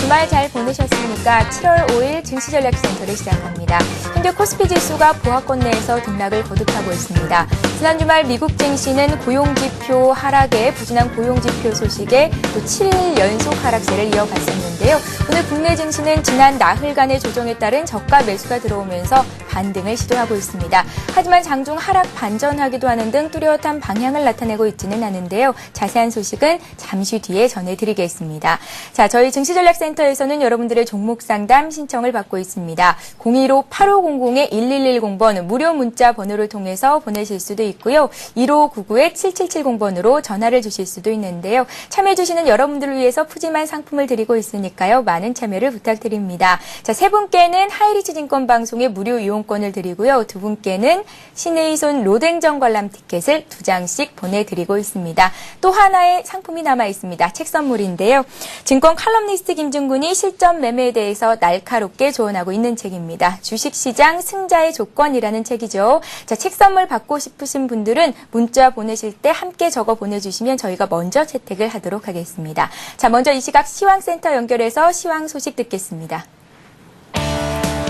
주말 잘 보내셨습니까? 7월 5일 증시전략센터를 시작합니다. 현재 코스피 지수가 보합권 내에서 등락을 거듭하고 있습니다. 지난 주말 미국 증시는 고용지표 하락에 부진한 고용지표 소식에 또 7일 연속 하락세를 이어갔었는데요. 오늘 국내 증시는 지난 나흘간의 조정에 따른 저가 매수가 들어오면서 반등을 시도하고 있습니다. 하지만 장중 하락 반전하기도 하는 등 뚜렷한 방향을 나타내고 있지는 않은데요. 자세한 소식은 잠시 뒤에 전해드리겠습니다. 자, 저희 증시전략센터에서는 여러분들의 종목 상담 신청을 받고 있습니다. 015-8500-1110번 무료 문자 번호를 통해서 보내실 수도 있고요. 1599-7770번으로 전화를 주실 수도 있는데요. 참여해주시는 여러분들을 위해서 푸짐한 상품을 드리고 있으니까요. 많은 참여를 부탁드립니다. 자, 세 분께는 하이리치 증권 방송의 무료 이용권을 드리고요. 두 분께는 신의손 로댕정 관람 티켓을 2장씩 보내드리고 있습니다. 또 하나의 상품이 남아 있습니다. 책 선물인데요. 증권 칼럼니스트 김준군이 실전 매매에 대해서 날카롭게 조언하고 있는 책입니다. 주식시장 승자의 조건이라는 책이죠. 자, 책 선물 받고 싶으신 분들은 문자 보내실 때 함께 적어 보내주시면 저희가 먼저 채택을 하도록 하겠습니다. 자, 먼저 이 시각 시황센터 연결해서 시황 소식 듣겠습니다.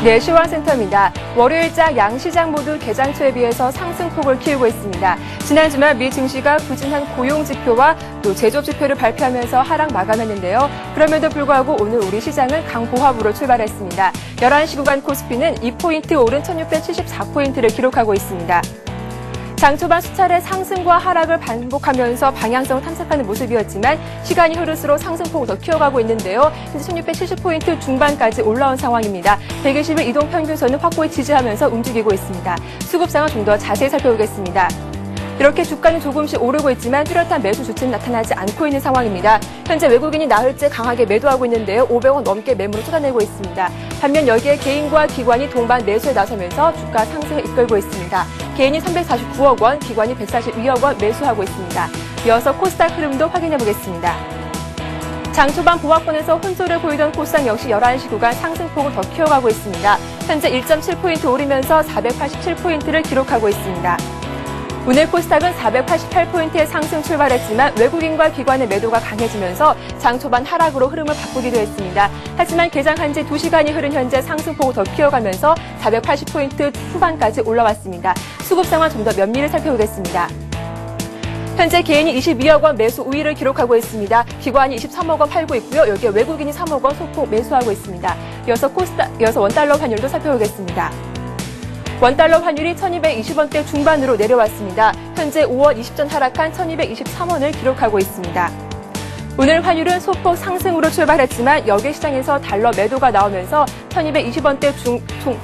네, 시황센터입니다. 월요일장 양시장 모두 개장 초에 비해서 상승폭을 키우고 있습니다. 지난 주말 미 증시가 부진한 고용지표와 또 제조지표를 발표하면서 하락 마감했는데요. 그럼에도 불구하고 오늘 우리 시장은 강보합으로 출발했습니다. 11시 구간 코스피는 2포인트 오른 1674포인트를 기록하고 있습니다. 장 초반 수차례 상승과 하락을 반복하면서 방향성을 탐색하는 모습이었지만 시간이 흐를수록 상승폭을 더 키워가고 있는데요. 현재 1670포인트 중반까지 올라온 상황입니다. 120일 이동평균선을 확고히 지지하면서 움직이고 있습니다. 수급 상황 좀 더 자세히 살펴보겠습니다. 이렇게 주가는 조금씩 오르고 있지만 뚜렷한 매수 주체는 나타나지 않고 있는 상황입니다. 현재 외국인이 나흘째 강하게 매도하고 있는데요. 500원 넘게 매물을 쏟아내고 있습니다. 반면 여기에 개인과 기관이 동반 매수에 나서면서 주가 상승을 이끌고 있습니다. 개인이 349억 원, 기관이 142억 원 매수하고 있습니다. 이어서 코스닥 흐름도 확인해 보겠습니다. 장 초반 보합권에서 혼조를 보이던 코스닥 역시 11시 구간 상승폭을 더 키워가고 있습니다. 현재 1.7포인트 오르면서 487포인트를 기록하고 있습니다. 오늘 코스닥은 488포인트의 상승 출발했지만 외국인과 기관의 매도가 강해지면서 장 초반 하락으로 흐름을 바꾸기도 했습니다. 하지만 개장한 지 2시간이 흐른 현재 상승폭을 더 키워가면서 480포인트 후반까지 올라왔습니다. 수급 상황 좀 더 면밀히 살펴보겠습니다. 현재 개인이 22억 원 매수 우위를 기록하고 있습니다. 기관이 23억 원 팔고 있고요. 여기에 외국인이 3억 원 소폭 매수하고 있습니다. 이어서 원달러 환율도 살펴보겠습니다. 원달러 환율이 1220원대 중반으로 내려왔습니다. 현재 5월 20전 하락한 1223원을 기록하고 있습니다. 오늘 환율은 소폭 상승으로 출발했지만 여객 시장에서 달러 매도가 나오면서 1220원대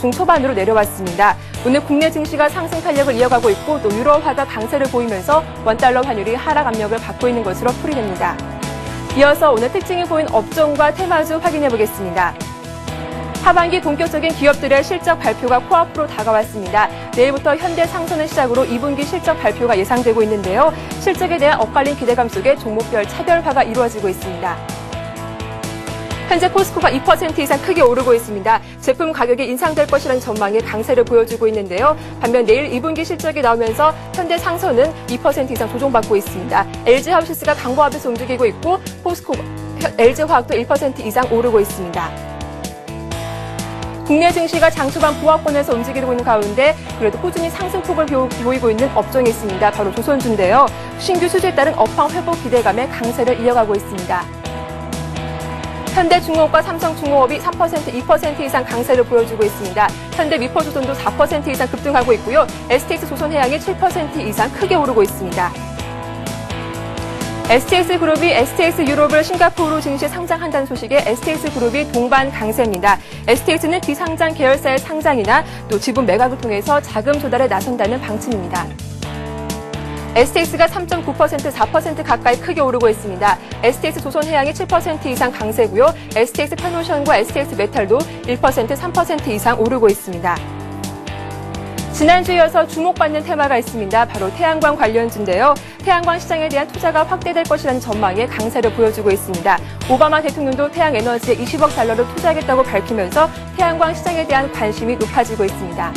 중초반으로 내려왔습니다. 오늘 국내 증시가 상승 탄력을 이어가고 있고 또 유로화가 강세를 보이면서 원달러 환율이 하락 압력을 받고 있는 것으로 풀이됩니다. 이어서 오늘 특징이 보인 업종과 테마주 확인해 보겠습니다. 하반기 본격적인 기업들의 실적 발표가 코앞으로 다가왔습니다. 내일부터 현대상선을 시작으로 2분기 실적 발표가 예상되고 있는데요. 실적에 대한 엇갈린 기대감 속에 종목별 차별화가 이루어지고 있습니다. 현재 포스코가 2% 이상 크게 오르고 있습니다. 제품 가격이 인상될 것이라는 전망에 강세를 보여주고 있는데요. 반면 내일 2분기 실적이 나오면서 현대상선은 2% 이상 조정받고 있습니다. LG하우시스가 강보합에서 움직이고 있고 LG화학도 1% 이상 오르고 있습니다. 국내 증시가 장 초반 보합권에서 움직이고 있는 가운데 그래도 꾸준히 상승폭을 보이고 있는 업종이 있습니다. 바로 조선주인데요. 신규 수주에 따른 업황 회복 기대감에 강세를 이어가고 있습니다. 현대중공업과 삼성중공업이 3%, 2% 이상 강세를 보여주고 있습니다. 현대미포조선도 4% 이상 급등하고 있고요. STX조선해양이 7% 이상 크게 오르고 있습니다. STX그룹이 STX유럽을 싱가포르 증시에 상장한다는 소식에 STX그룹이 동반 강세입니다. STX는 비상장 계열사의 상장이나 또 지분 매각을 통해서 자금 조달에 나선다는 방침입니다. STX가 3.9%, 4% 가까이 크게 오르고 있습니다. STX조선해양이 7% 이상 강세고요. STX패노션과 STX메탈도 1%, 3% 이상 오르고 있습니다. 지난주에 이어서 주목받는 테마가 있습니다. 바로 태양광 관련주인데요. 태양광 시장에 대한 투자가 확대될 것이라는 전망에 강세를 보여주고 있습니다. 오바마 대통령도 태양에너지에 20억 달러를 투자하겠다고 밝히면서 태양광 시장에 대한 관심이 높아지고 있습니다.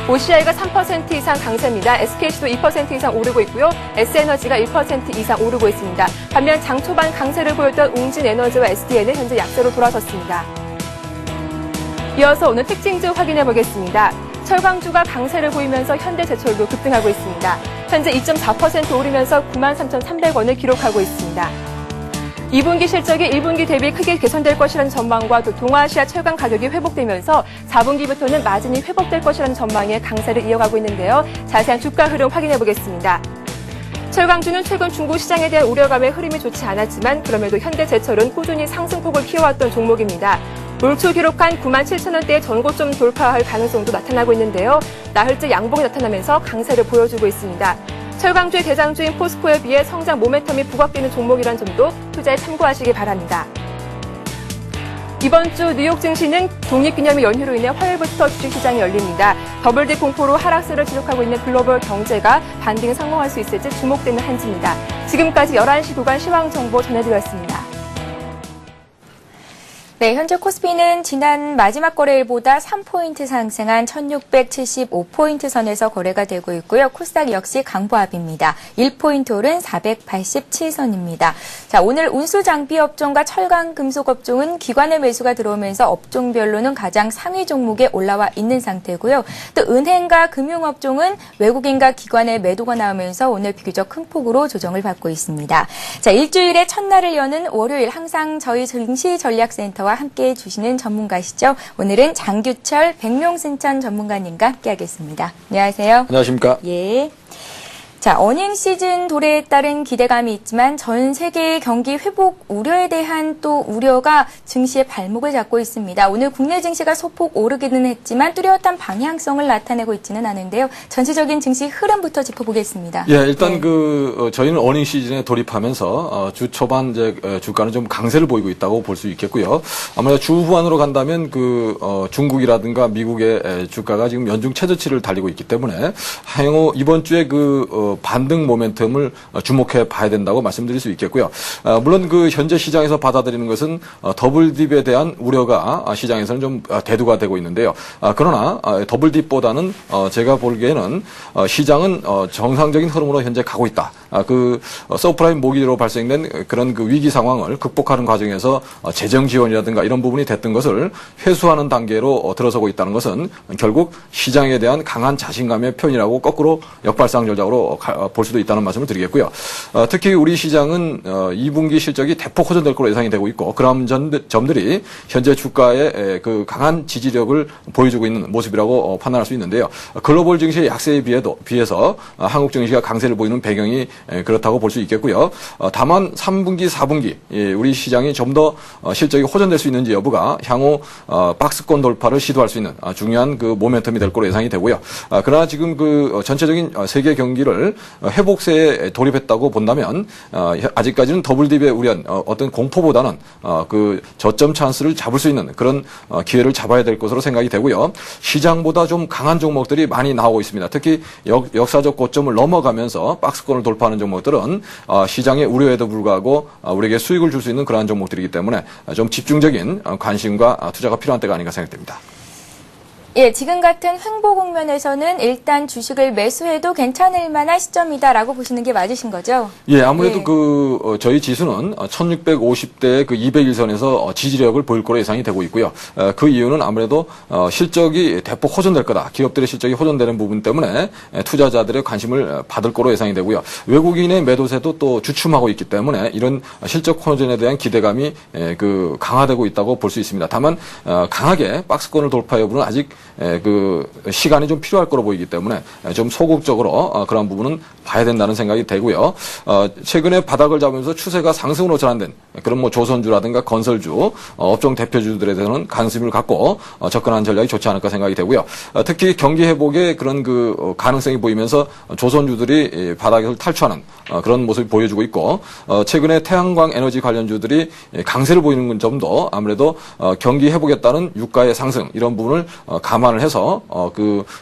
OCI가 3% 이상 강세입니다. SKC도 2% 이상 오르고 있고요. S에너지가 1% 이상 오르고 있습니다. 반면 장 초반 강세를 보였던 웅진에너지와 SDN은 현재 약세로 돌아섰습니다. 이어서 오늘 특징주 확인해 보겠습니다. 철강주가 강세를 보이면서 현대제철도 급등하고 있습니다. 현재 2.4% 오르면서 93,300원을 기록하고 있습니다. 2분기 실적이 1분기 대비 크게 개선될 것이라는 전망과 또 동아시아 철강 가격이 회복되면서 4분기부터는 마진이 회복될 것이라는 전망에 강세를 이어가고 있는데요. 자세한 주가 흐름 확인해 보겠습니다. 철강주는 최근 중국 시장에 대한 우려감에 흐름이 좋지 않았지만 그럼에도 현대제철은 꾸준히 상승폭을 키워왔던 종목입니다. 올 초 기록한 97,000원대의 전고점 돌파할 가능성도 나타나고 있는데요. 나흘째 양봉이 나타나면서 강세를 보여주고 있습니다. 철강주의 대장주인 포스코에 비해 성장 모멘텀이 부각되는 종목이란 점도 투자에 참고하시기 바랍니다. 이번 주 뉴욕 증시는 독립기념일 연휴로 인해 화요일부터 주식시장이 열립니다. 더블디 공포로 하락세를 지속하고 있는 글로벌 경제가 반등에 성공할 수 있을지 주목되는 한지입니다. 지금까지 11시 구간 시황정보 전해드렸습니다. 네, 현재 코스피는 지난 마지막 거래일보다 3포인트 상승한 1675포인트 선에서 거래가 되고 있고요. 코스닥 역시 강보합입니다. 1포인트 오른 487선입니다. 자, 오늘 운수장비업종과 철강금속업종은 기관의 매수가 들어오면서 업종별로는 가장 상위 종목에 올라와 있는 상태고요. 또 은행과 금융업종은 외국인과 기관의 매도가 나오면서 오늘 비교적 큰 폭으로 조정을 받고 있습니다. 자, 일주일의 첫날을 여는 월요일 항상 저희 증시전략센터 와 함께해 주시는 전문가시죠. 오늘은 장규철 백룡승천 전문가님과 함께하겠습니다. 안녕하세요. 안녕하십니까? 예. 자, 어닝 시즌 도래에 따른 기대감이 있지만 전 세계의 경기 회복 우려에 대한 또 우려가 증시의 발목을 잡고 있습니다. 오늘 국내 증시가 소폭 오르기는 했지만 뚜렷한 방향성을 나타내고 있지는 않은데요. 전체적인 증시 흐름부터 짚어보겠습니다. 예, 일단 저희는 어닝 시즌에 돌입하면서 주 초반 이제 주가는 좀 강세를 보이고 있다고 볼 수 있겠고요. 아무래도 주 후반으로 간다면 중국이라든가 미국의 주가가 지금 연중 최저치를 달리고 있기 때문에 향후 이번 주에 반등 모멘텀을 주목해 봐야 된다고 말씀드릴 수 있겠고요. 물론 현재 시장에서 받아들이는 것은 더블딥에 대한 우려가 시장에서는 좀 대두가 되고 있는데요. 그러나 더블딥보다는 제가 보기에는 시장은 정상적인 흐름으로 현재 가고 있다. 서프라임 모기로 발생된 그런 위기 상황을 극복하는 과정에서 재정 지원이라든가 이런 부분이 됐던 것을 회수하는 단계로 들어서고 있다는 것은 결국 시장에 대한 강한 자신감의 표현이라고 거꾸로 역발상절작으로 볼 수도 있다는 말씀을 드리겠고요. 특히 우리 시장은 2분기 실적이 대폭 호전될 것으로 예상이 되고 있고 그런 점들이 현재 주가의 강한 지지력을 보여주고 있는 모습이라고 판단할 수 있는데요. 글로벌 증시의 약세에 비해서 한국 증시가 강세를 보이는 배경이 그렇다고 볼 수 있겠고요. 다만 3분기, 4분기 우리 시장이 좀 더 실적이 호전될 수 있는지 여부가 향후 박스권 돌파를 시도할 수 있는 중요한 모멘텀이 될 것으로 예상이 되고요. 그러나 지금 전체적인 세계 경기를 회복세에 돌입했다고 본다면 아직까지는 더블딥의 우려한 어떤 공포보다는 저점 찬스를 잡을 수 있는 그런 기회를 잡아야 될 것으로 생각이 되고요. 시장보다 좀 강한 종목들이 많이 나오고 있습니다. 특히 역사적 고점을 넘어가면서 박스권을 돌파하는 종목들은 시장의 우려에도 불구하고 우리에게 수익을 줄 수 있는 그러한 종목들이기 때문에 좀 집중적인 관심과 투자가 필요한 때가 아닌가 생각됩니다. 예, 지금 같은 횡보 국면에서는 일단 주식을 매수해도 괜찮을 만한 시점이다라고 보시는 게 맞으신 거죠? 예, 아무래도 저희 지수는 1650대 201선에서 지지력을 보일 거로 예상이 되고 있고요. 그 이유는 아무래도 실적이 대폭 호전될 거다. 기업들의 실적이 호전되는 부분 때문에 투자자들의 관심을 받을 거로 예상이 되고요. 외국인의 매도세도 또 주춤하고 있기 때문에 이런 실적 호전에 대한 기대감이 강화되고 있다고 볼 수 있습니다. 다만 강하게 박스권을 돌파 여부는 아직 시간이 좀 필요할 거로 보이기 때문에 좀 소극적으로 그런 부분은 봐야 된다는 생각이 되고요. 최근에 바닥을 잡으면서 추세가 상승으로 전환된 그런 조선주라든가 건설주, 업종 대표주들에 대해서는 관심을 갖고 접근하는 전략이 좋지 않을까 생각이 되고요. 특히 경기 회복의 그런 가능성이 보이면서 조선주들이 바닥에서 탈출하는 그런 모습을 보여주고 있고 최근에 태양광 에너지 관련주들이 강세를 보이는 점도 아무래도 경기 회복에 따른 유가의 상승 이런 부분을 감안을 해서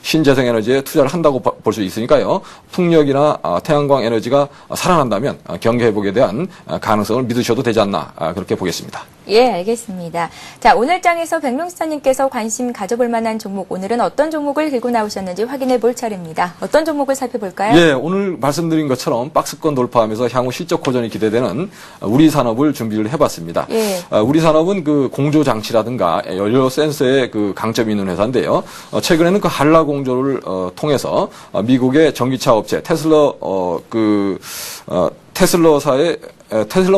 신재생 에너지에 투자를 한다고 볼 수 있으니까요. 풍력이나 태양광 에너지가 살아난다면 경기 회복에 대한 가능성을 믿으셔도 되지 않나 그렇게 보겠습니다. 예, 알겠습니다. 자, 오늘 장에서 백명수사님께서 관심 가져볼 만한 종목, 오늘은 어떤 종목을 들고 나오셨는지 확인해 볼 차례입니다. 어떤 종목을 살펴볼까요? 예, 오늘 말씀드린 것처럼 박스권 돌파하면서 향후 실적 호전이 기대되는 우리 산업을 준비를 해봤습니다. 예. 우리 산업은 그 공조 장치라든가 연료 센서에 그 강점이 있는 회사인데요. 최근에는 그 한라 공조를 통해서 미국의 전기차 업체 테슬라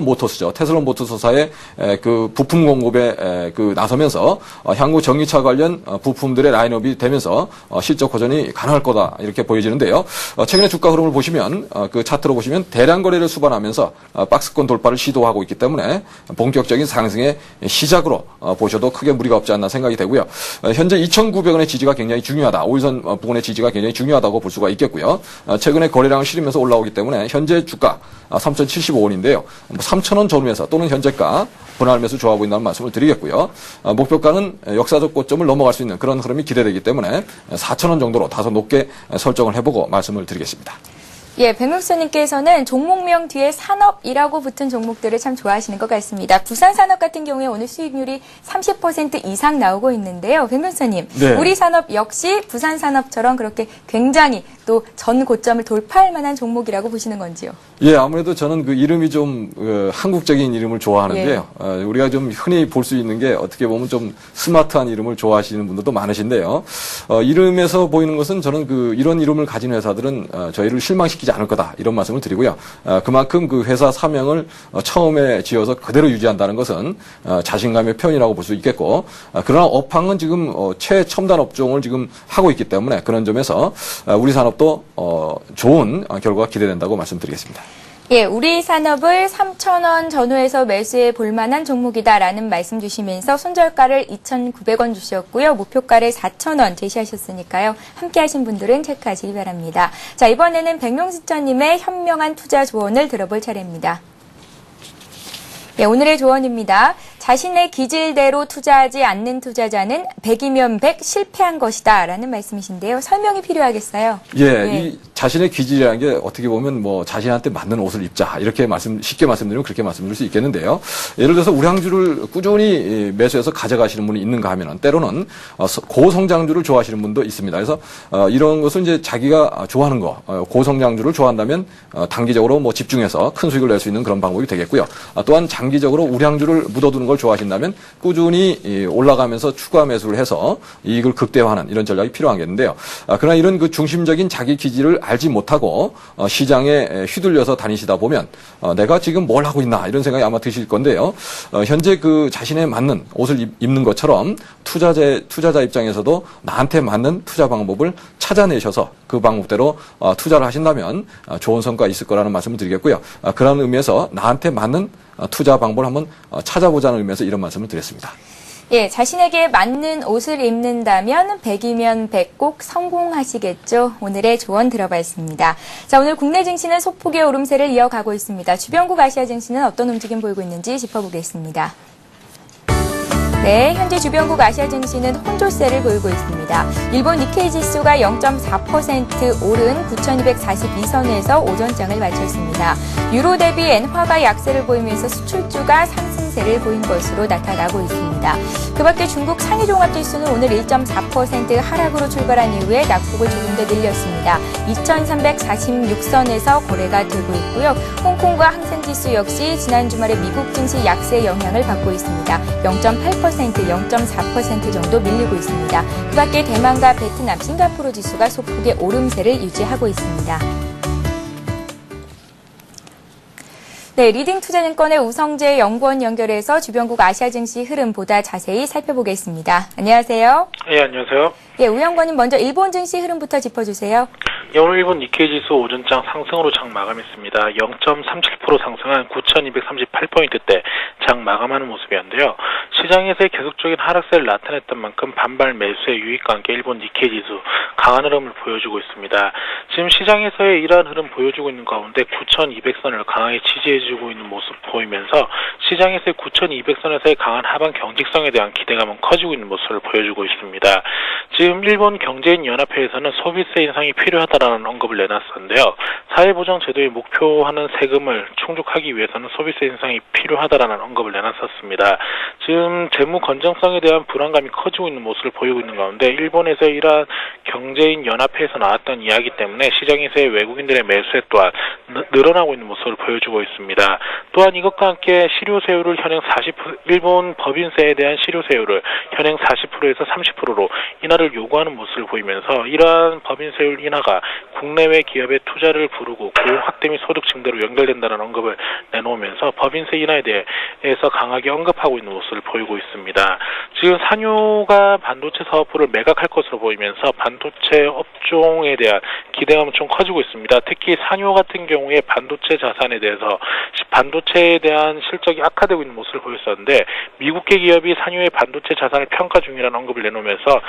모터스죠. 테슬라 모터스사의 그 부품 공급에 그 나서면서 향후 전기차 관련 부품들의 라인업이 되면서 실적 호전이 가능할 거다 이렇게 보여지는데요. 최근에 주가 흐름을 보시면 그 차트로 보시면 대량 거래를 수반하면서 박스권 돌파를 시도하고 있기 때문에 본격적인 상승의 시작으로 보셔도 크게 무리가 없지 않나 생각이 되고요. 현재 2,900원의 지지가 굉장히 중요하다. 5일선 부근의 지지가 굉장히 중요하다고 볼 수가 있겠고요. 최근에 거래량을 실으면서 올라오기 때문에 현재 주가 3,075원인데요. 3,000원 전후에서 또는 현재가 분할 매수 좋아 보인다는 말씀을 드리겠고요. 목표가는 역사적 고점을 넘어갈 수 있는 그런 흐름이 기대되기 때문에 4,000원 정도로 다소 높게 설정을 해보고 말씀을 드리겠습니다. 예, 백명수님께서는 종목명 뒤에 산업이라고 붙은 종목들을 참 좋아하시는 것 같습니다. 부산산업 같은 경우에 오늘 수익률이 30% 이상 나오고 있는데요. 백명수님, 네. 우리 산업 역시 부산산업처럼 그렇게 굉장히 또 전 고점을 돌파할 만한 종목이라고 보시는 건지요? 예, 아무래도 저는 그 이름이 좀 한국적인 이름을 좋아하는데요. 예. 우리가 좀 흔히 볼 수 있는 게 어떻게 보면 좀 스마트한 이름을 좋아하시는 분들도 많으신데요. 이름에서 보이는 것은 저는 그 이런 이름을 가진 회사들은 저희를 실망시키지 않을 거다 이런 말씀을 드리고요. 그만큼 그 회사 사명을 처음에 지어서 그대로 유지한다는 것은 자신감의 표현이라고 볼 수 있겠고, 그러나 업황은 지금 최첨단 업종을 지금 하고 있기 때문에 그런 점에서 우리 산업도 좋은 결과가 기대된다고 말씀드리겠습니다. 예, 우리 산업을 3,000원 전후에서 매수해 볼 만한 종목이다라는 말씀 주시면서 손절가를 2,900원 주셨고요. 목표가를 4,000원 제시하셨으니까요. 함께 하신 분들은 체크하시기 바랍니다. 자, 이번에는 백명수천님의 현명한 투자 조언을 들어볼 차례입니다. 예, 오늘의 조언입니다. 자신의 기질대로 투자하지 않는 투자자는 100이면 100 실패한 것이다 라는 말씀이신데요. 설명이 필요하겠어요. 예, 이 자신의 기질이라는 게 어떻게 보면 뭐 자신한테 맞는 옷을 입자 이렇게 쉽게 말씀드리면 그렇게 말씀드릴 수 있겠는데요. 예를 들어서 우량주를 꾸준히 매수해서 가져가시는 분이 있는가 하면은 때로는 고성장주를 좋아하시는 분도 있습니다. 그래서 이런 것은 이제 자기가 좋아하는 거 고성장주를 좋아한다면 단기적으로 뭐 집중해서 큰 수익을 낼 수 있는 그런 방법이 되겠고요. 또한 장기적으로 우량주를 묻어두는 걸 좋아하신다면 꾸준히 올라가면서 추가 매수를 해서 이익을 극대화하는 이런 전략이 필요하겠는데요. 그러나 이런 그 중심적인 자기 기질을 알지 못하고 시장에 휘둘려서 다니시다 보면 내가 지금 뭘 하고 있나 이런 생각이 아마 드실 건데요. 현재 그 자신에 맞는 옷을 입는 것처럼 투자자 입장에서도 나한테 맞는 투자 방법을 찾아내셔서 그 방법대로 투자를 하신다면 좋은 성과가 있을 거라는 말씀을 드리겠고요. 그런 의미에서 나한테 맞는 투자 방법을 한번 찾아보자는 의미에서 이런 말씀을 드렸습니다. 예, 자신에게 맞는 옷을 입는다면 100이면 100 꼭 성공하시겠죠. 오늘의 조언 들어봤습니다. 자, 오늘 국내 증시는 소폭의 오름세를 이어가고 있습니다. 주변국 아시아 증시는 어떤 움직임 보이고 있는지 짚어보겠습니다. 네, 현재 주변국 아시아 증시는 혼조세를 보이고 있습니다. 일본 니케이 지수가 0.4% 오른 9,242선에서 오전장을 마쳤습니다. 유로 대비 엔화가 약세를 보이면서 수출주가 상승세를 보인 것으로 나타나고 있습니다. 그 밖에 중국 상해종합지수는 오늘 1.4% 하락으로 출발한 이후에 낙폭을 조금 더 늘렸습니다. 2,346선에서 거래가 되고 있고요. 홍콩과 항생지수 역시 지난 주말에 미국 증시 약세 영향을 받고 있습니다. 0.8%, 0.4% 정도 밀리고 있습니다. 그 밖에 대만과 베트남, 싱가포르 지수가 소폭의 오름세를 유지하고 있습니다. 네, 리딩투자증권의 우성재 연구원 연결해서 주변국 아시아 증시 흐름 보다 자세히 살펴보겠습니다. 안녕하세요. 예, 안녕하세요. 예, 우 연구원님 먼저 일본 증시 흐름부터 짚어주세요. 예, 오늘 일본 니케이 지수 오전장 상승으로 장 마감했습니다. 0.37% 상승한 9,238포인트대 장 마감하는 모습이었는데요. 시장에서의 계속적인 하락세를 나타냈던 만큼 반발 매수의 유입과 함께 일본 니케이 지수 강한 흐름을 보여주고 있습니다. 지금 시장에서의 이러한 흐름 보여주고 있는 가운데 9,200선을 강하게 지지해주고 있는 모습 보이면서 시장에서의 9,200선에서의 강한 하방 경직성에 대한 기대감은 커지고 있는 모습을 보여주고 있습니다. 지금 일본 경제인 연합회에서는 소비세 인상이 필요하다라는 언급을 내놨었는데요. 사회보장 제도에 목표하는 세금을 충족하기 위해서는 소비세 인상이 필요하다라는 언급을 내놨었습니다. 지금 재무 건전성에 대한 불안감이 커지고 있는 모습을 보이고 있는 가운데 일본에서 이러한 경제인 연합회에서 나왔던 이야기 때문에 시장에서의 외국인들의 매수세 또한 늘어나고 있는 모습을 보여주고 있습니다. 또한 이것과 함께 실효세율을 현행 40%, 일본 법인세에 대한 실효세율을 현행 40%에서 30%로 인하를 요구하는 모습을 보이면서 이러한 법인세율 인하가 국내외 기업의 투자를 부르고 고용 확대 및 소득 증대로 연결된다는 언급을 내놓으면서 법인세 인하에 대해서 강하게 언급하고 있는 모습을 보이고 있습니다. 지금 산요가 반도체 사업부를 매각할 것으로 보이면서 반도체 업종에 대한 기대감은 좀 커지고 있습니다. 특히 산요 같은 경우에 반도체 자산에 대해서 반도체에 대한 실적이 악화되고 있는 모습을 보였었는데 미국계 기업이 산요의 반도체 자산을 평가 중이라는 언급을 내놓으면서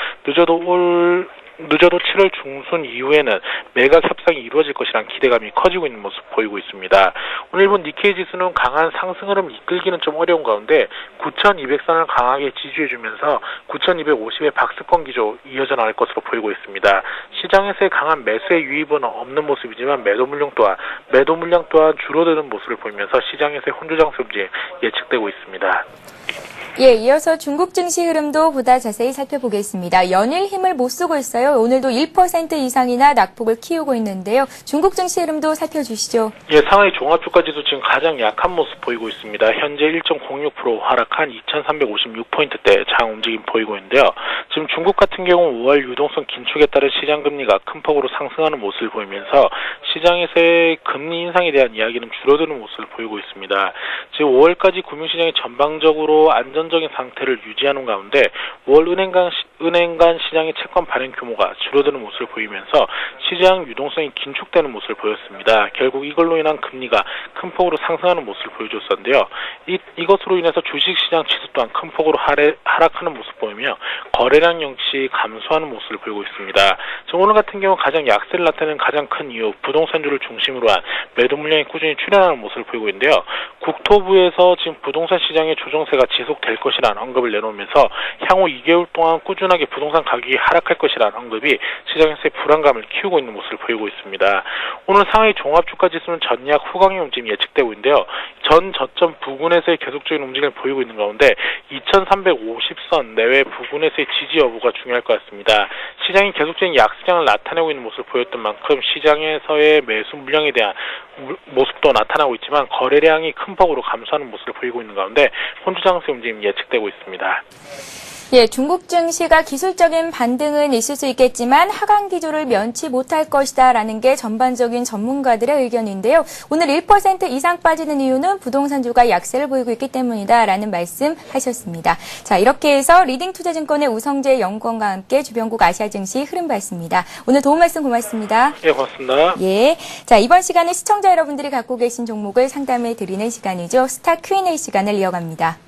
늦어도 7월 중순 이후에는 매각 협상이 이루어질 것이라는 기대감이 커지고 있는 모습 보이고 있습니다. 오늘 일본 니케이 지수는 강한 상승 흐름 이끌기는 좀 어려운 가운데 9,200선을 강하게 지지해주면서 9,250의 박스권 기조 이어져 나갈 것으로 보이고 있습니다. 시장에서의 강한 매수의 유입은 없는 모습이지만 매도 물량 또한 줄어드는 모습을 보이면서 시장에서의 혼조 장세 움직임 예측되고 있습니다. 예, 이어서 중국 증시 흐름도 보다 자세히 살펴보겠습니다. 연일 힘을 못 쓰고 있어요. 오늘도 1% 이상이나 낙폭을 키우고 있는데요. 중국 증시 흐름도 살펴주시죠. 예, 상하이 종합주가지수 지금 가장 약한 모습 보이고 있습니다. 현재 1.06% 하락한 2,356포인트대 장 움직임 보이고 있는데요. 지금 중국 같은 경우 5월 유동성 긴축에 따른 시장 금리가 큰 폭으로 상승하는 모습을 보이면서 시장에서의 금리 인상에 대한 이야기는 줄어드는 모습을 보이고 있습니다. 지금 5월까지 금융시장이 전방적으로 안정적인 상태를 유지하는 가운데 5월 은행 간 시장의 채권 발행 규모가 줄어드는 모습을 보이면서 시장 유동성이 긴축되는 모습을 보였습니다. 결국 이걸로 인한 금리가 큰 폭으로 상승하는 모습을 보여줬었는데요. 이것으로 인해서 주식시장 지수 또한 큰 폭으로 하락하는 모습 보이며 거래량 역시 감소하는 모습을 보이고 있습니다. 오늘 같은 경우 가장 약세를 나타내는 가장 큰 이유 부동산주를 중심으로 한 매도 물량이 꾸준히 출현하는 모습을 보이고 있는데요. 국토부에서 지금 부동산 시장의 조정세가 지속될 것이라는 언급을 내놓으면서 향후 2개월 동안 꾸준하게 부동산 가격이 하락할 것이라는 언급이 시장에서의 불안감을 키우고 있는 모습을 보이고 있습니다. 오늘 상하이 종합주가지수는 전약 후강의 움직임이 예측되고 있는데요. 전 저점 부근에서의 계속적인 움직임을 보이고 있는 가운데 2,350선 내외 부근에서의 지지 여부가 중요할 것 같습니다. 시장이 계속적인 약세장을 나타내고 있는 모습을 보였던 만큼 시장에서의 매수 물량에 대한 모습도 나타나고 있지만 거래량이 큰 폭으로 감소하는 모습을 보이고 있는 가운데 혼조 장세 움직임이 예측되고 있습니다. 예, 중국 증시가 기술적인 반등은 있을 수 있겠지만 하강 기조를 면치 못할 것이다라는 게 전반적인 전문가들의 의견인데요. 오늘 1% 이상 빠지는 이유는 부동산주가 약세를 보이고 있기 때문이다라는 말씀하셨습니다. 자, 이렇게 해서 리딩투자증권의 우성재 연구원과 함께 주변국 아시아 증시 흐름 봤습니다. 오늘 도움 말씀 고맙습니다. 예, 고맙습니다. 예, 자, 이번 시간에 시청자 여러분들이 갖고 계신 종목을 상담해 드리는 시간이죠. 스타 Q&A 시간을 이어갑니다.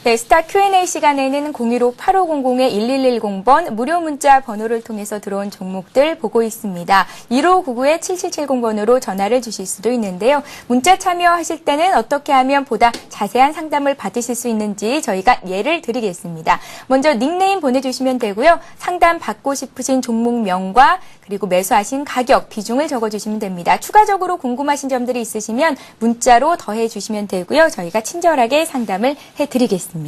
네, 스타 Q&A 시간에는 015-8500-1110번 무료 문자 번호를 통해서 들어온 종목들 보고 있습니다. 1599-7770번으로 전화를 주실 수도 있는데요. 문자 참여하실 때는 어떻게 하면 보다 자세한 상담을 받으실 수 있는지 저희가 예를 드리겠습니다. 먼저 닉네임 보내주시면 되고요. 상담 받고 싶으신 종목명과 그리고 매수하신 가격, 비중을 적어주시면 됩니다. 추가적으로 궁금하신 점들이 있으시면 문자로 더해주시면 되고요. 저희가 친절하게 상담을 해드리겠습니다.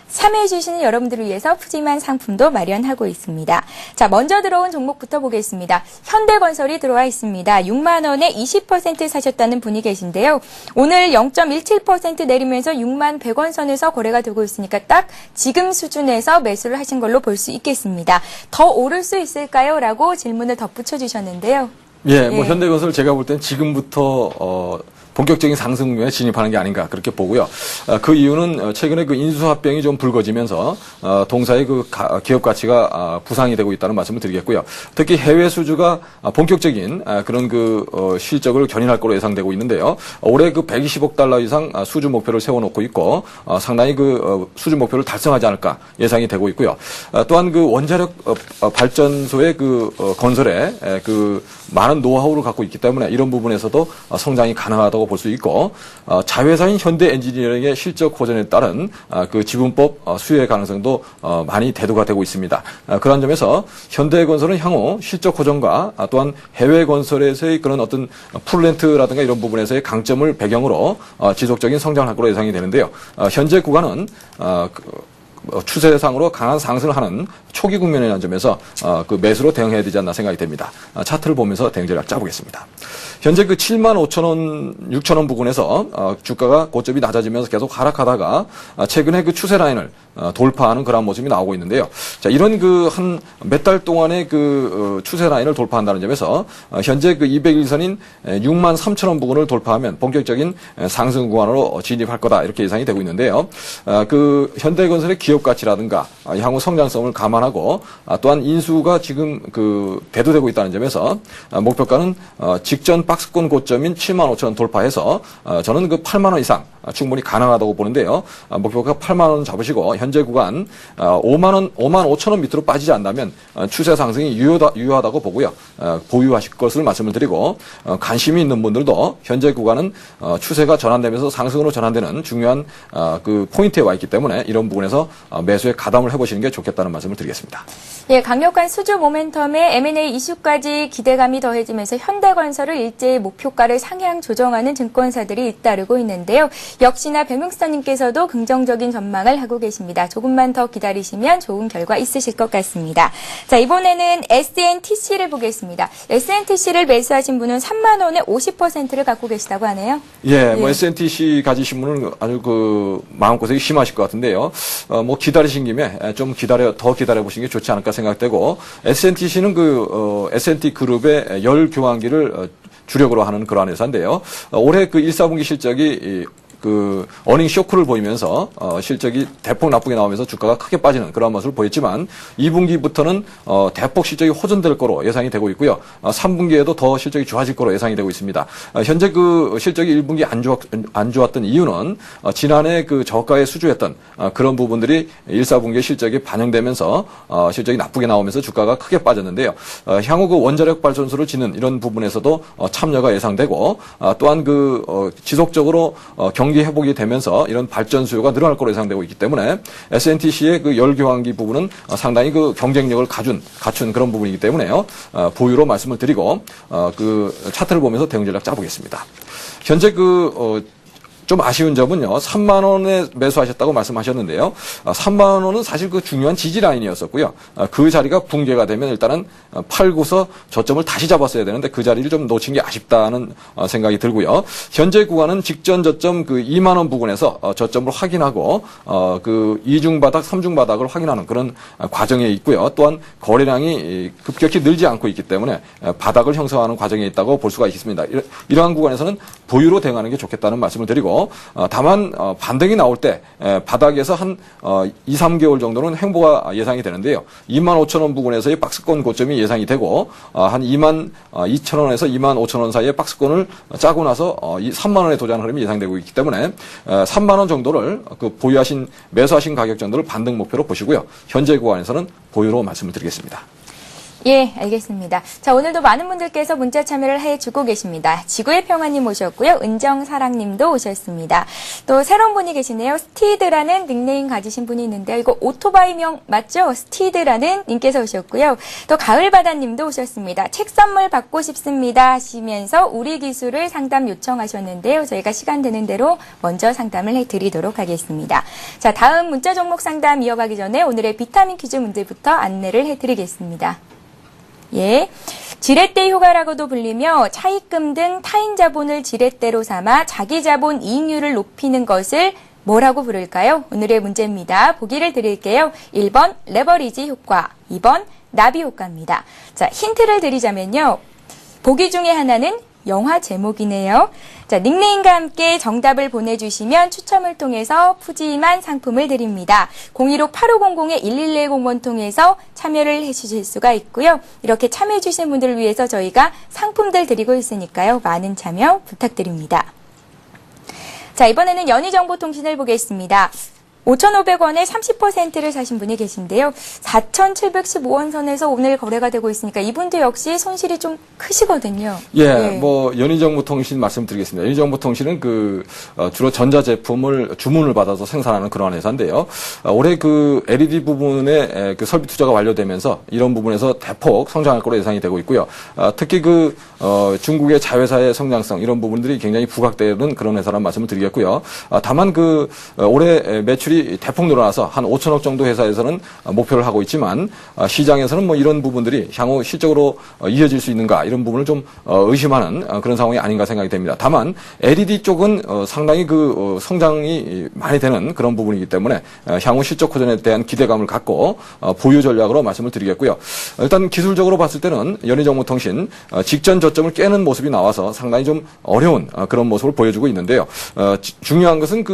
참여해주시는 여러분들을 위해서 푸짐한 상품도 마련하고 있습니다. 자, 먼저 들어온 종목부터 보겠습니다. 현대건설이 들어와 있습니다. 6만 원에 20% 사셨다는 분이 계신데요. 오늘 0.17% 내리면서 6만 100원 선에서 거래가 되고 있으니까 딱 지금 수준에서 매수를 하신 걸로 볼 수 있겠습니다. 더 오를 수 있을까요? 라고 질문을 덧붙여 주셨는데요. 예, 뭐 현대건설 제가 볼 땐 지금부터 본격적인 상승에 진입하는 게 아닌가 그렇게 보고요. 그 이유는 최근에 그 인수합병이 좀 불거지면서 동사의 그 기업 가치가 부상이 되고 있다는 말씀을 드리겠고요. 특히 해외 수주가 본격적인 그런 그 실적을 견인할 거로 예상되고 있는데요. 올해 그 120억 달러 이상 수주 목표를 세워놓고 있고 상당히 그 수주 목표를 달성하지 않을까 예상이 되고 있고요. 또한 그 원자력 발전소의 그 건설에 그 많은 노하우를 갖고 있기 때문에 이런 부분에서도 성장이 가능하다고 볼 수 있고 자회사인 현대 엔지니어링의 실적 호전에 따른 그 지분법 수혜 가능성도 많이 대두가 되고 있습니다. 그런 점에서 현대건설은 향후 실적 호전과 또한 해외 건설에서의 그런 어떤 플랜트라든가 이런 부분에서의 강점을 배경으로 지속적인 성장을 할 거로 예상이 되는데요. 현재 구간은 추세상으로 강한 상승을 하는 초기 국면이라는 점에서 그 매수로 대응해야 되지 않나 생각이 됩니다. 차트를 보면서 대응 전략 짜보겠습니다. 현재 그 75,000원, 6,000원 부근에서 주가가 고점이 낮아지면서 계속 하락하다가 최근에 그 추세 라인을 돌파하는 그런 모습이 나오고 있는데요. 자, 이런 그 한 몇 달 동안의 그 추세 라인을 돌파한다는 점에서 현재 그 200일선인 63,000원 부근을 돌파하면 본격적인 상승 구간으로 진입할 거다 이렇게 예상이 되고 있는데요. 그 현대건설의 기업 가치라든가 향후 성장성을 감안하고 또한 인수가 지금 그 대두되고 있다는 점에서 목표가는 직전 박스권 고점인 75,000원 돌파해서 저는 그 8만 원 이상 충분히 가능하다고 보는데요. 목표가 8만 원 잡으시고 현재 구간 5만 5천 원 밑으로 빠지지 않다면 추세 상승이 유효하다고 보고요. 보유하실 것을 말씀을 드리고 관심이 있는 분들도 현재 구간은 추세가 전환되면서 상승으로 전환되는 중요한 그 포인트에 와 있기 때문에 이런 부분에서 매수에 가담을 해보시는 게 좋겠다는 말씀을 드리겠습니다. 예, 강력한 수주 모멘텀에 M&A 이슈까지 기대감이 더해지면서 현대건설을 일제히 목표가를 상향 조정하는 증권사들이 잇따르고 있는데요. 역시나 백명수사님께서도 긍정적인 전망을 하고 계십니다. 조금만 더 기다리시면 좋은 결과 있으실 것 같습니다. 자, 이번에는 SNTC를 보겠습니다. SNTC를 매수하신 분은 3만 원에 50%를 갖고 계시다고 하네요. 예, 뭐 SNTC 가지신 분은 아주 그 마음고생이 심하실 것 같은데요. 뭐 기다리신 김에 좀 더 기다려 보시는 게 좋지 않을까 생각되고 SNTC는 그 S&T 그룹의 열 교환기를 주력으로 하는 그러한 회사인데요. 올해 그 1사분기 실적이 그 어닝 쇼크를 보이면서 실적이 대폭 나쁘게 나오면서 주가가 크게 빠지는 그런 모습을 보였지만 2분기부터는 대폭 실적이 호전될 거로 예상이 되고 있고요. 3분기에도 더 실적이 좋아질 거로 예상이 되고 있습니다. 현재 그 실적이 1분기 안 좋았던 이유는 지난해 그 저가에 수주했던 그런 부분들이 1, 4분기에 실적이 반영되면서 실적이 나쁘게 나오면서 주가가 크게 빠졌는데요. 향후 그 원자력 발전소를 짓는 이런 부분에서도 참여가 예상되고 또한 그 지속적으로 경기 회복이 되면서 이런 발전 수요가 늘어날 거로 예상되고 있기 때문에 SNTC의 그 열교환기 부분은 상당히 그 경쟁력을 갖춘 그런 부분이기 때문에요. 보유로 말씀을 드리고 그 차트를 보면서 대응 전략 짜보겠습니다. 현재 좀 아쉬운 점은요. 3만 원에 매수하셨다고 말씀하셨는데요. 3만 원은 사실 그 중요한 지지 라인이었었고요. 그 자리가 붕괴가 되면 일단은 팔고서 저점을 다시 잡았어야 되는데 그 자리를 좀 놓친 게 아쉽다는 생각이 들고요. 현재 구간은 직전 저점 그 2만 원 부근에서 저점을 확인하고 그 2중 바닥, 3중 바닥을 확인하는 그런 과정에 있고요. 또한 거래량이 급격히 늘지 않고 있기 때문에 바닥을 형성하는 과정에 있다고 볼 수가 있습니다. 이러한 구간에서는 보유로 대응하는 게 좋겠다는 말씀을 드리고 다만 반등이 나올 때 바닥에서 한 2, 3개월 정도는 횡보가 예상이 되는데요. 2만 5천 원 부근에서의 박스권 고점이 예상이 되고 한 2만 2천 원에서 2만 5천 원 사이의 박스권을 짜고 나서 3만 원에 도전하는 흐름이 예상되고 있기 때문에 3만 원 정도를 그 매수하신 가격 정도를 반등 목표로 보시고요. 현재 구간에서는 보유로 말씀을 드리겠습니다. 예, 알겠습니다. 자, 오늘도 많은 분들께서 문자 참여를 해주고 계십니다. 지구의 평화님 오셨고요. 은정사랑님도 오셨습니다. 또 새로운 분이 계시네요. 스티드라는 닉네임 가지신 분이 있는데요. 이거 오토바이명 맞죠? 스티드라는 님께서 오셨고요. 또 가을바다님도 오셨습니다. 책 선물 받고 싶습니다 하시면서 우리 기술을 상담 요청하셨는데요. 저희가 시간 되는 대로 먼저 상담을 해드리도록 하겠습니다. 자, 다음 문자 종목 상담 이어가기 전에 오늘의 비타민 퀴즈 문제부터 안내를 해드리겠습니다. 예, 지렛대 효과라고도 불리며 차입금 등 타인 자본을 지렛대로 삼아 자기 자본 이익률을 높이는 것을 뭐라고 부를까요? 오늘의 문제입니다. 보기를 드릴게요. 1번 레버리지 효과, 2번 나비 효과입니다. 자, 힌트를 드리자면요. 보기 중에 하나는 영화 제목이네요. 자, 닉네임과 함께 정답을 보내주시면 추첨을 통해서 푸짐한 상품을 드립니다. 015-8500-1110번 통해서 참여를 해주실 수가 있고요. 이렇게 참여해주신 분들을 위해서 저희가 상품들 드리고 있으니까요. 많은 참여 부탁드립니다. 자, 이번에는 연희정보통신을 보겠습니다. 5,500원에 30%를 사신 분이 계신데요. 4,715원 선에서 오늘 거래가 되고 있으니까 이분도 역시 손실이 좀 크시거든요. 예, 뭐 연희정보통신 말씀드리겠습니다. 연희정보통신은 주로 전자제품을 주문을 받아서 생산하는 그러한 회사인데요. 올해 그 LED 부분에 그 설비 투자가 완료되면서 이런 부분에서 대폭 성장할 것으로 예상이 되고 있고요. 특히 중국의 자회사의 성장성 이런 부분들이 굉장히 부각되는 그런 회사라는 말씀을 드리겠고요. 다만 올해 매출이 대폭 늘어나서 한 5천억 정도 회사에서는 목표를 하고 있지만 시장에서는 뭐 이런 부분들이 향후 실적으로 이어질 수 있는가 이런 부분을 좀 의심하는 그런 상황이 아닌가 생각이 됩니다. 다만 LED 쪽은 상당히 성장이 많이 되는 그런 부분이기 때문에 향후 실적 호전에 대한 기대감을 갖고 보유 전략으로 말씀을 드리겠고요. 일단 기술적으로 봤을 때는 연희정보통신 직전 저점을 깨는 모습이 나와서 상당히 좀 어려운 그런 모습을 보여주고 있는데요. 중요한 것은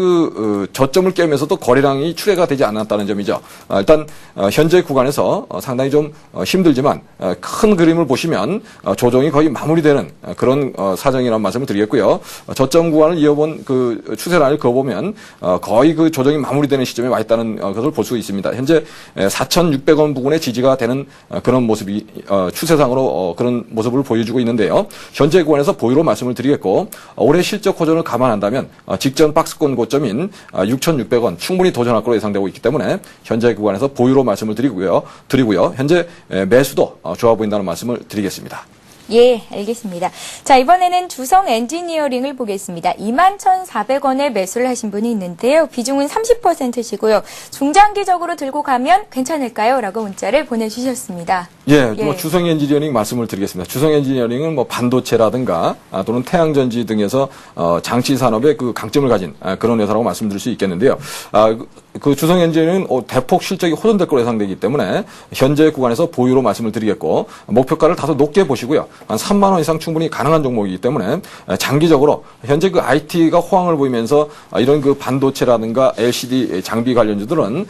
저점을 깨면서도 거래량이 출회가 되지 않았다는 점이죠. 일단 현재 구간에서 상당히 좀 힘들지만 큰 그림을 보시면 조정이 거의 마무리되는 그런 사정이라는 말씀을 드리겠고요. 저점 구간을 이어본 추세라인을 그어보면 거의 조정이 마무리되는 시점에 와 있다는 것을 볼 수 있습니다. 현재 4,600원 부근에 지지가 되는 그런 모습이 추세상으로 그런 모습을 보여주고 있는데요. 현재 구간에서 보유로 말씀을 드리겠고 올해 실적 호전을 감안한다면 직전 박스권 고점인 6,600원 충분히 도전할 것으로 예상되고 있기 때문에 현재 구간에서 보유로 말씀을 드리고요. 현재 매수도 좋아 보인다는 말씀을 드리겠습니다. 예, 알겠습니다. 자, 이번에는 주성 엔지니어링을 보겠습니다. 21,400원에 매수를 하신 분이 있는데요. 비중은 30%시고요. 중장기적으로 들고 가면 괜찮을까요? 라고 문자를 보내주셨습니다. 예, 뭐 주성 엔지니어링 말씀을 드리겠습니다. 주성 엔지니어링은 뭐 반도체라든가 또는 태양전지 등에서 장치 산업의 강점을 가진 그런 회사라고 말씀드릴 수 있겠는데요. 주성 엔지니어링은 대폭 실적이 호전될 것으로 예상되기 때문에 현재 구간에서 보유로 말씀을 드리겠고 목표가를 다소 높게 보시고요. 한 3만 원 이상 충분히 가능한 종목이기 때문에 장기적으로 현재 IT가 호황을 보이면서 이런 반도체라든가 LCD 장비 관련주들은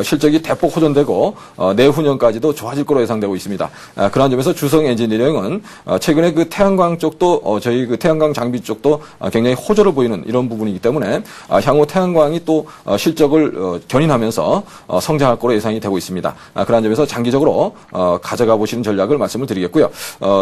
실적이 대폭 호전되고 내후년까지도 좋아질 것으로 예상되고 있습니다. 그런 점에서 주성 엔지니어링은 최근에 태양광 쪽도 저희 태양광 장비 쪽도 굉장히 호조를 보이는 이런 부분이기 때문에 향후 태양광이 또 실적을 견인하면서 성장할 것으로 예상이 되고 있습니다. 그런 점에서 장기적으로 가져가 보시는 전략을 말씀을 드리겠고요.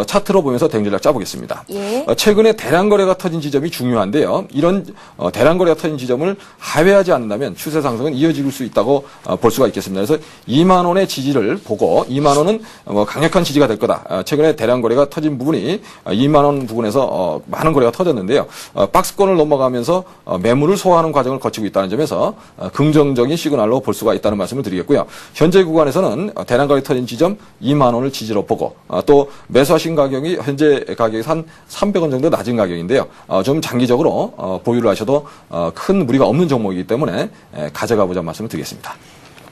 차트로 보면서 대응 전략 짜보겠습니다. 예. 최근에 대량 거래가 터진 지점이 중요한데요. 이런 대량 거래가 터진 지점을 하회하지 않는다면 추세 상승은 이어질 수 있다고 볼 수가 있겠습니다. 그래서 2만 원의 지지를 보고 2만 원은 강력한 지지가 될 거다. 최근에 대량 거래가 터진 부분이 2만 원 부분에서 많은 거래가 터졌는데요. 박스권을 넘어가면서 매물을 소화하는 과정을 거치고 있다는 점에서 긍정적인 시그널로 볼 수가 있다는 말씀을 드리겠고요. 현재 구간에서는 대량 거래 터진 지점 2만 원을 지지로 보고 또 매수하신 가격이 현재 가격이 한 300원 정도 낮은 가격인데요. 좀 장기적으로 보유를 하셔도 큰 무리가 없는 종목이기 때문에 가져가 보자 말씀을 드리겠습니다.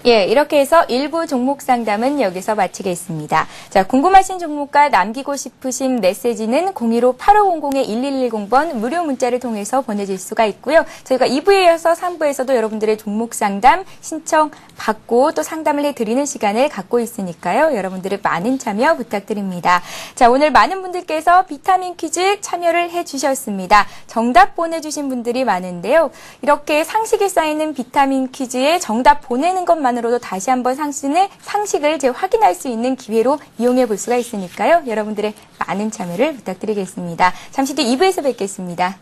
예, 이렇게 해서 일부 종목 상담은 여기서 마치겠습니다. 자, 궁금하신 종목과 남기고 싶으신 메시지는 015-8500-1110번 무료 문자를 통해서 보내줄 수가 있고요. 저희가 2부에 이어서 3부에서도 여러분들의 종목 상담 신청받고 또 상담을 해드리는 시간을 갖고 있으니까요. 여러분들의 많은 참여 부탁드립니다. 자, 오늘 많은 분들께서 비타민 퀴즈 참여를 해주셨습니다. 정답 보내주신 분들이 많은데요. 이렇게 상식에 쌓이는 비타민 퀴즈에 정답 보내는 것만 으로도 다시 한번 상식을 확인할 수 있는 기회로 이용해 볼 수가 있으니까요. 여러분들의 많은 참여를 부탁드리겠습니다. 잠시 뒤 2부에서 뵙겠습니다.